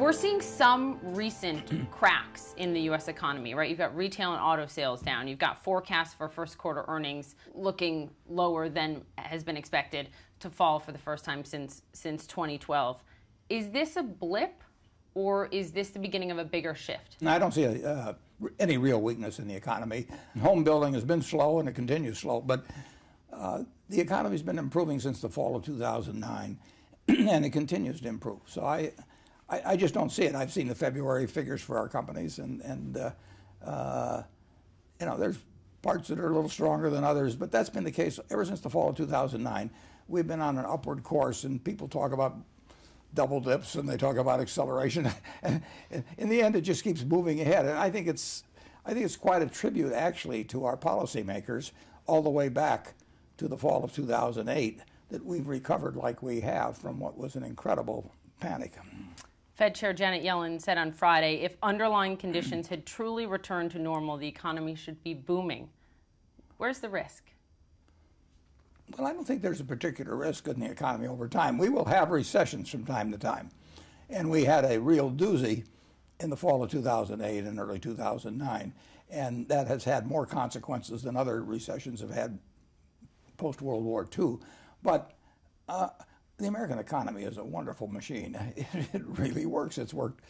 We're seeing some recent cracks in the U.S. economy, right? You've got retail and auto sales down. You've got forecasts for first quarter earnings looking lower than has been expected to fall for the first time since 2012. Is this a blip, or is this the beginning of a bigger shift? No, I don't see any real weakness in the economy. Home building has been slow and it continues slow, but the economy's been improving since the fall of 2009, and it continues to improve. So I just don't see it. I've seen the February figures for our companies, and you know, there's parts that are a little stronger than others, but that's been the case ever since the fall of 2009. We've been on an upward course, and people talk about double dips and they talk about acceleration, and in the end, it just keeps moving ahead. And I think it's quite a tribute, actually, to our policymakers all the way back to the fall of 2008 that we've recovered like we have from what was an incredible panic. Fed Chair Janet Yellen said on Friday, if underlying conditions had truly returned to normal, the economy should be booming. Where's the risk? Well, I don't think there's a particular risk in the economy over time. We will have recessions from time to time. And we had a real doozy in the fall of 2008 and early 2009. And that has had more consequences than other recessions have had post-World War II. But the American economy is a wonderful machine. It really works. It's worked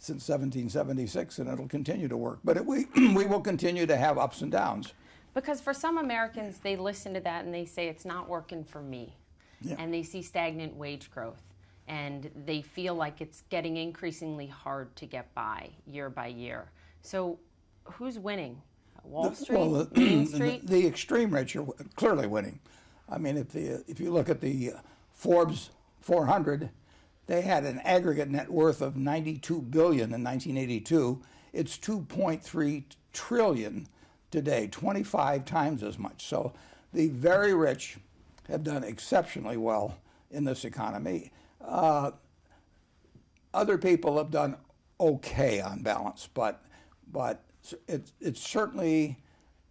since 1776, and it'll continue to work. But we will continue to have ups and downs. Because for some Americans, they listen to that and they say, it's not working for me. Yeah. And they see stagnant wage growth. And they feel like it's getting increasingly hard to get by year. So who's winning? Wall Street? Main Street? The extreme rich are clearly winning. I mean, if you look at the Forbes 400, they had an aggregate net worth of $92 billion in 1982. It's $2.3 trillion today, 25 times as much. So the very rich have done exceptionally well in this economy. Other people have done okay on balance, but it's certainly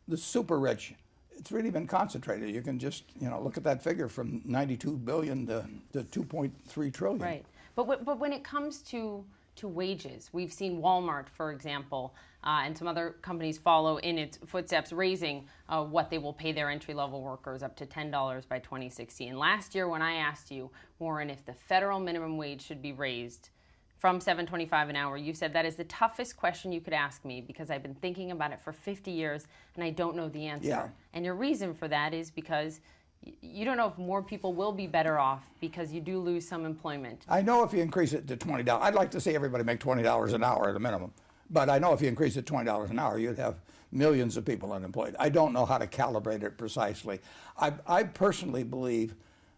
the super rich. It's really been concentrated. You can just look at that figure from 92 billion to 2.3 trillion. Right, but when it comes to wages, we've seen Walmart, for example, and some other companies follow in its footsteps, raising what they will pay their entry-level workers up to $10 by 2016. Last year, when I asked you, Warren, if the federal minimum wage should be raised from $7.25 an hour, you said that is the toughest question you could ask me because I've been thinking about it for 50 years and I don't know the answer. Yeah. And your reason for that is because you don't know if more people will be better off because you do lose some employment. I know if you increase it to $20, I'd like to see everybody make $20 an hour at a minimum. But I know if you increase it to $20 an hour, you'd have millions of people unemployed. I don't know how to calibrate it precisely. I personally believe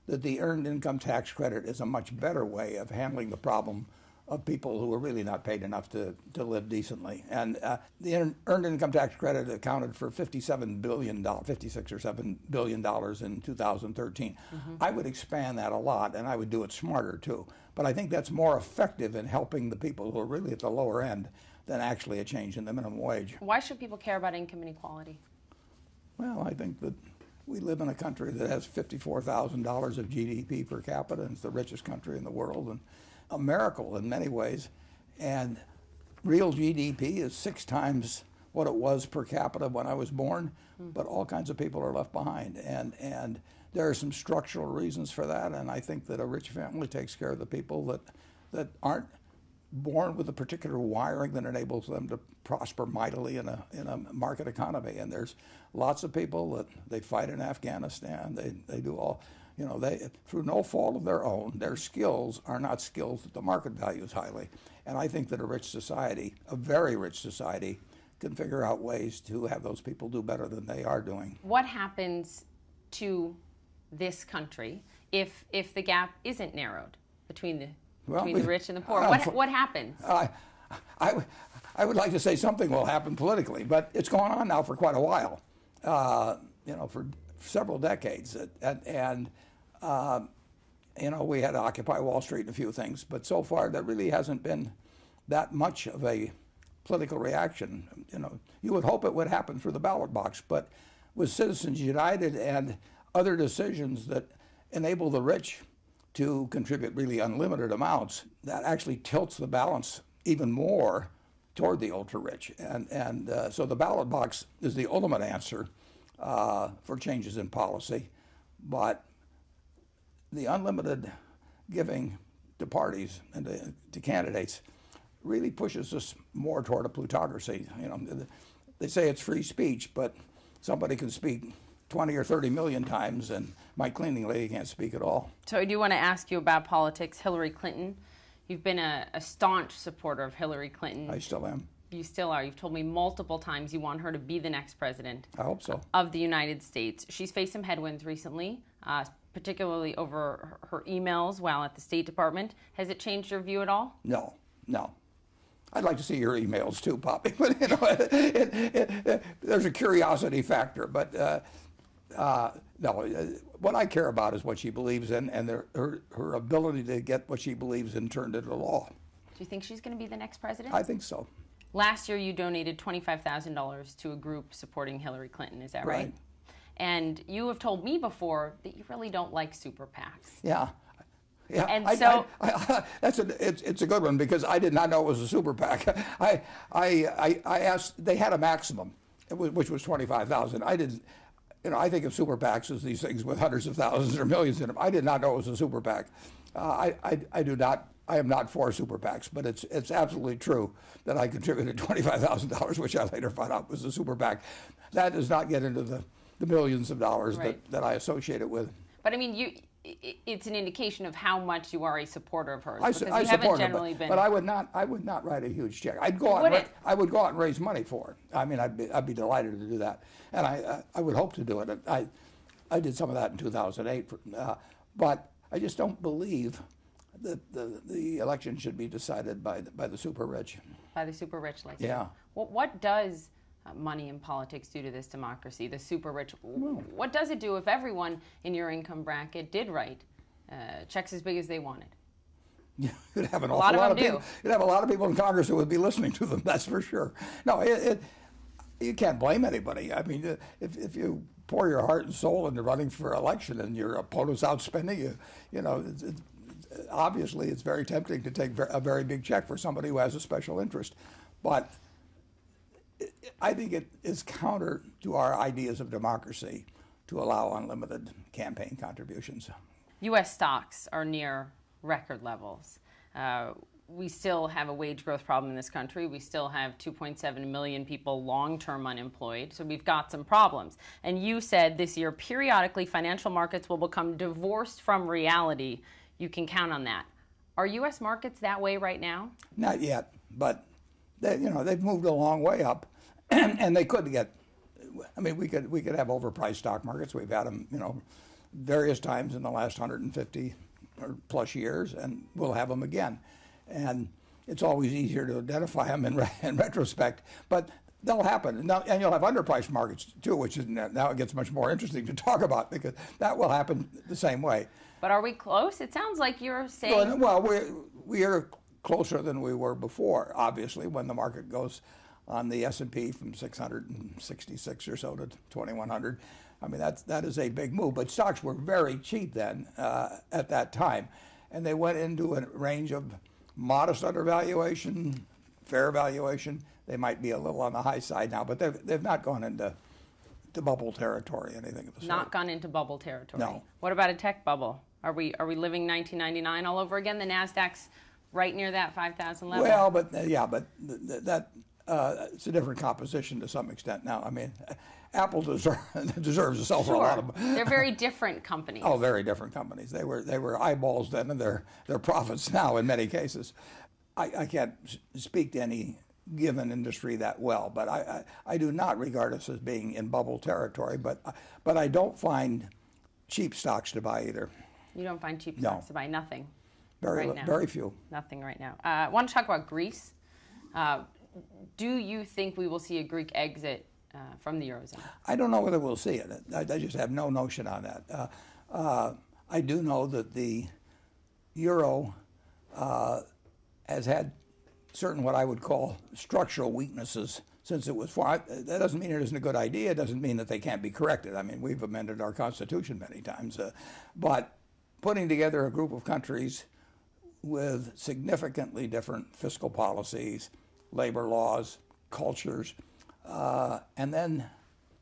that the earned income tax credit is a much better way of handling the problem of people who are really not paid enough to live decently. And the earned income tax credit accounted for $56 or $7 billion in 2013. Mm-hmm. I would expand that a lot, and I would do it smarter too. But I think that's more effective in helping the people who are really at the lower end than actually a change in the minimum wage. Why should people care about income inequality? Well, I think that we live in a country that has $54,000 of GDP per capita, and it's the richest country in the world, and a miracle in many ways. And real GDP is 6 times what it was per capita when I was born, but all kinds of people are left behind. And there are some structural reasons for that, and I think that a rich family takes care of the people that aren't born with a particular wiring that enables them to prosper mightily in a market economy. And there's lots of people that they fight in Afghanistan. They do all, they through no fault of their own. Their skills are not skills that the market values highly. And I think that a rich society, a very rich society, can figure out ways to have those people do better than they are doing. What happens to this country if the gap isn't narrowed between the rich and the poor? What happens? I would like to say something will happen politically, but it's gone on now for quite a while, for several decades. And we had to Occupy Wall Street and a few things, but so far there really hasn't been that much of a political reaction. You would hope it would happen through the ballot box, but with Citizens United and other decisions that enable the rich to contribute really unlimited amounts, that actually tilts the balance even more toward the ultra-rich. And so the ballot box is the ultimate answer for changes in policy. But the unlimited giving to parties and to candidates really pushes us more toward a plutocracy. You know, they say it's free speech, but somebody can speak 20 or 30 million times, and my cleaning lady can't speak at all. So I do want to ask you about politics. Hillary Clinton, you've been a staunch supporter of Hillary Clinton. I still am. You still are. You've told me multiple times you want her to be the next president. I hope so. Of the United States. She's faced some headwinds recently, particularly over her emails while at the State Department. Has it changed your view at all? No, no. I'd like to see your emails too, Poppy. But you know, there's a curiosity factor. But no, what I care about is what she believes in, and her ability to get what she believes in turned into law. Do you think she's going to be the next president? I think so. Last year, you donated $25,000 to a group supporting Hillary Clinton. Is that right? Right. And you have told me before that you really don't like super PACs. Yeah. Yeah, and so it's a good one, because I did not know it was a super PAC. I asked. They had a maximum, which was 25,000. I didn't. You know, I think of super PACs as these things with hundreds of thousands or millions in them. I did not know it was a super PAC. I do not. I am not for super PACs, but it's absolutely true that I contributed $25,000, which I later found out was a super PAC. That does not get into the millions of dollars right. that I associate it with. But I mean, it's an indication of how much you are a supporter of hers. I haven't generally been. But I would not write a huge check. I would go out and raise money for it. I mean, I'd be delighted to do that, and I would hope to do it. I did some of that in 2008, but I just don't believe that the election should be decided by the super rich. By the super rich, like yeah. What does money in politics do to this democracy? The super rich. What does it do if everyone in your income bracket did write checks as big as they wanted? You'd have an awful lot of people. You'd have a lot of people in Congress who would be listening to them. That's for sure. No, you can't blame anybody. I mean, if you pour your heart and soul into running for election and your opponent's outspending you, you know. Obviously, it's very tempting to take a very big check for somebody who has a special interest. But I think it is counter to our ideas of democracy to allow unlimited campaign contributions. U.S. stocks are near record levels. We still have a wage growth problem in this country. We still have 2.7 million people long-term unemployed. So we've got some problems. And you said this year, periodically, financial markets will become divorced from reality. You can count on that. Are U.S. markets that way right now? Not yet, but they've moved a long way up, and they could get. I mean, we could have overpriced stock markets. We've had them, various times in the last 150 or plus years, and we'll have them again. And it's always easier to identify them in retrospect, but they'll happen. Now, and you'll have underpriced markets too, which is now it gets much more interesting to talk about, because that will happen the same way. But are we close? It sounds like you're saying. Well, we are closer than we were before. Obviously, when the market goes on the S&P from 666 or so to 2,100, I mean that is a big move. But stocks were very cheap then at that time, and they went into a range of modest undervaluation, fair valuation. They might be a little on the high side now, but they've not gone into bubble territory, anything of the sort. Not gone into bubble territory. No. What about a tech bubble? Are we living 1999 all over again? The Nasdaq's right near that 5,000 level. Well, but that it's a different composition to some extent now. I mean, Apple deserves to sell for a lot of. They're very different companies. Oh, very different companies. They were eyeballs then, and they're profits now in many cases. I can't speak to any given industry that well, but I do not regard us as being in bubble territory. But I don't find cheap stocks to buy either. You don't find cheap stocks to buy? Nothing. Very few. Nothing right now. I want to talk about Greece. Do you think we will see a Greek exit from the Eurozone? I don't know whether we'll see it. I just have no notion on that. I do know that the Euro has had certain what I would call structural weaknesses since it was formed. That doesn't mean it isn't a good idea. It doesn't mean that they can't be corrected. I mean, we've amended our Constitution many times. But putting together a group of countries with significantly different fiscal policies, labor laws, cultures, and then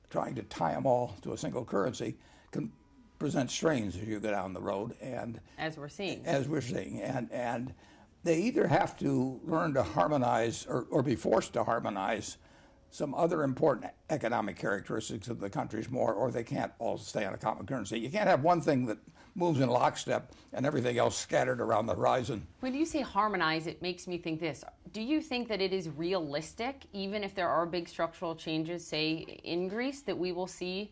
trying to tie them all to a single currency can present strains as you go down the road. And as we're seeing. And they either have to learn to harmonize or be forced to harmonize some other important economic characteristics of the countries more, or they can't all stay on a common currency. You can't have one thing that moves in lockstep and everything else scattered around the horizon. When you say harmonize, it makes me think this. Do you think that it is realistic, even if there are big structural changes, say in Greece, that we will see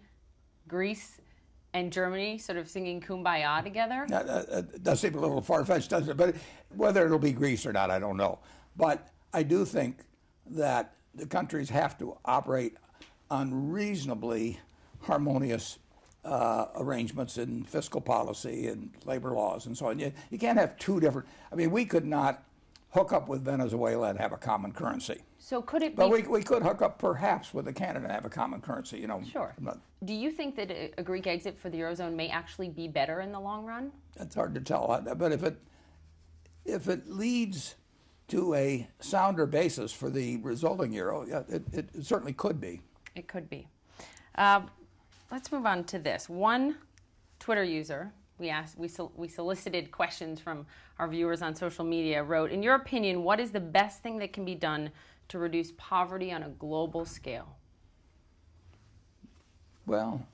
Greece and Germany sort of singing Kumbaya together? It does seem a little far-fetched, doesn't it? But whether it'll be Greece or not, I don't know. But I do think that the countries have to operate on reasonably harmonious arrangements in fiscal policy and labor laws and so on. You can't have two different. I mean, we could not hook up with Venezuela and have a common currency. So could it be? But we could hook up perhaps with Canada and have a common currency. Sure. Do you think that a Greek exit for the Eurozone may actually be better in the long run? It's hard to tell. But if it leads to a sounder basis for the resulting euro, it certainly could be. It could be. Let's move on to this. One Twitter user, we solicited questions from our viewers on social media, wrote, in your opinion, what is the best thing that can be done to reduce poverty on a global scale? Well,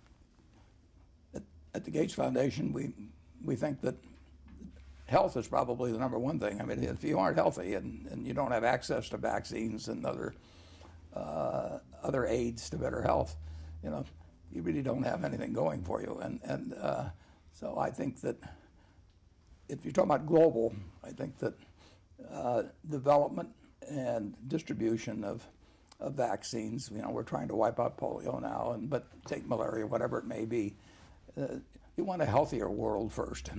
at the Gates Foundation, we think that health is probably the number one thing. I mean, if you aren't healthy and you don't have access to vaccines and other aids to better health, you really don't have anything going for you. And so I think that if you're talking about global, I think that development and distribution of vaccines, we're trying to wipe out polio now, but take malaria, whatever it may be. You want a healthier world first.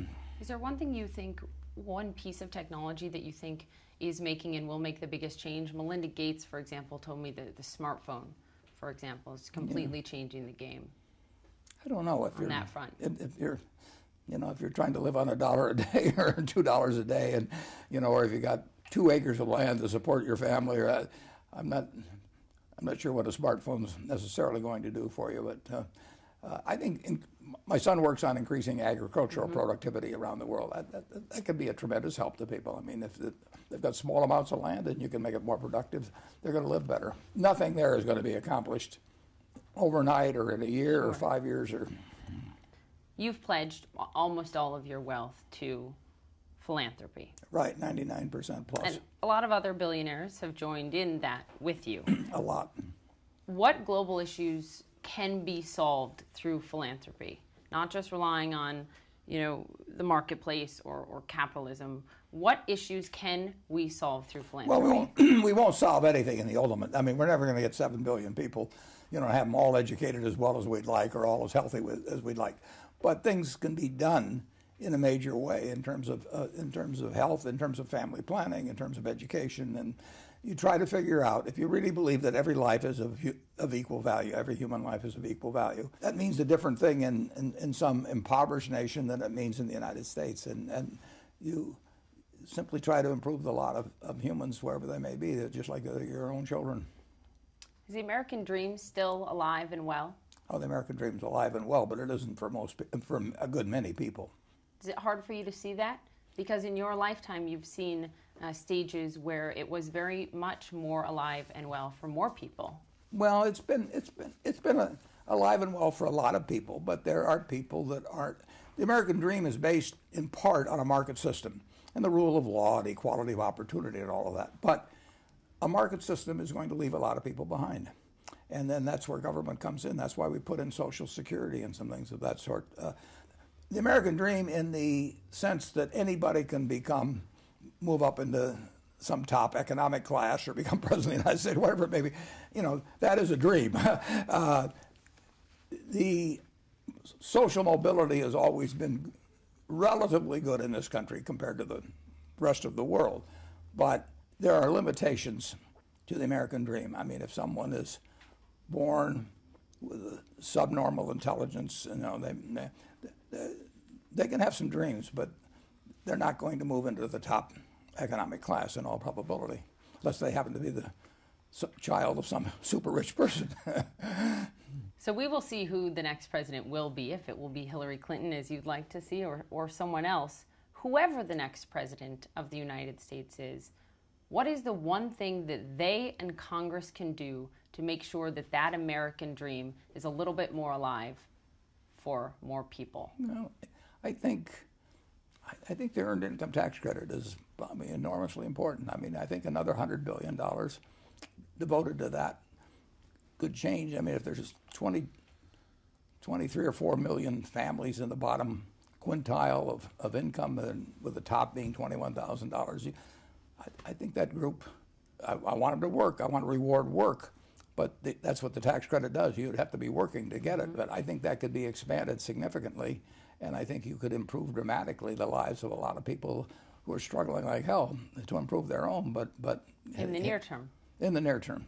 Is there one thing you think, one piece of technology that you think is making and will make the biggest change? Melinda Gates, for example, told me that the smartphone, for example, is completely changing the game. I don't know on that front. If you're trying to live on $1 a day or $2 a day, and or if you got 2 acres of land to support your family, or I'm not sure what a smartphone's necessarily going to do for you, but I think my son works on increasing agricultural productivity around the world. That could be a tremendous help to people. I mean, if they've got small amounts of land and you can make it more productive, they're going to live better. Nothing there is going to be accomplished overnight or in a year or 5 years. You've pledged almost all of your wealth to philanthropy. Right, 99% plus. And a lot of other billionaires have joined in that with you. A lot. What global issues can be solved through philanthropy? Not just relying on, the marketplace or capitalism. What issues can we solve through philanthropy? Well, we won't solve anything in the ultimate. I mean, we're never going to get 7 billion people, have them all educated as well as we'd like or all as healthy as we'd like. But things can be done in a major way in terms of health, in terms of family planning, in terms of education, and you try to figure out if you really believe that every life is of equal value, every human life is of equal value. That means a different thing in some impoverished nation than it means in the United States, and you simply try to improve the lot of humans wherever they may be, just like your own children. Is the American dream still alive and well? Oh, the American dream's alive and well, but it isn't for a good many people. Is it hard for you to see that? Because in your lifetime, you've seen stages where it was very much more alive and well for more people. Well, it's been alive and well for a lot of people, but there are people that aren't. The American dream is based in part on a market system and the rule of law and equality of opportunity and all of that. But a market system is going to leave a lot of people behind. And then that's where government comes in. That's why we put in Social Security and some things of that sort. The American dream, in the sense that anybody can move up into some top economic class or become president of the United States, whatever it may be, that is a dream. The social mobility has always been relatively good in this country compared to the rest of the world. But there are limitations to the American dream. I mean, if someone is born with a subnormal intelligence, they can have some dreams, but they're not going to move into the top economic class in all probability, unless they happen to be the child of some super rich person. So we will see who the next president will be, if it will be Hillary Clinton, as you'd like to see, or someone else. Whoever the next president of the United States is, what is the one thing that they and Congress can do to make sure that that American dream is a little bit more alive for more people? Well, I think the earned income tax credit is, enormously important. I think another $100 billion devoted to that could change. If there's 23 or 4 million families in the bottom quintile of income, and with the top being $21,000, I think that group, I want them to work. I want to reward work. But that's what the tax credit does. You'd have to be working to get it. But I think that could be expanded significantly. And I think you could improve dramatically the lives of a lot of people who are struggling like hell to improve their own. But in the near term. In the near term.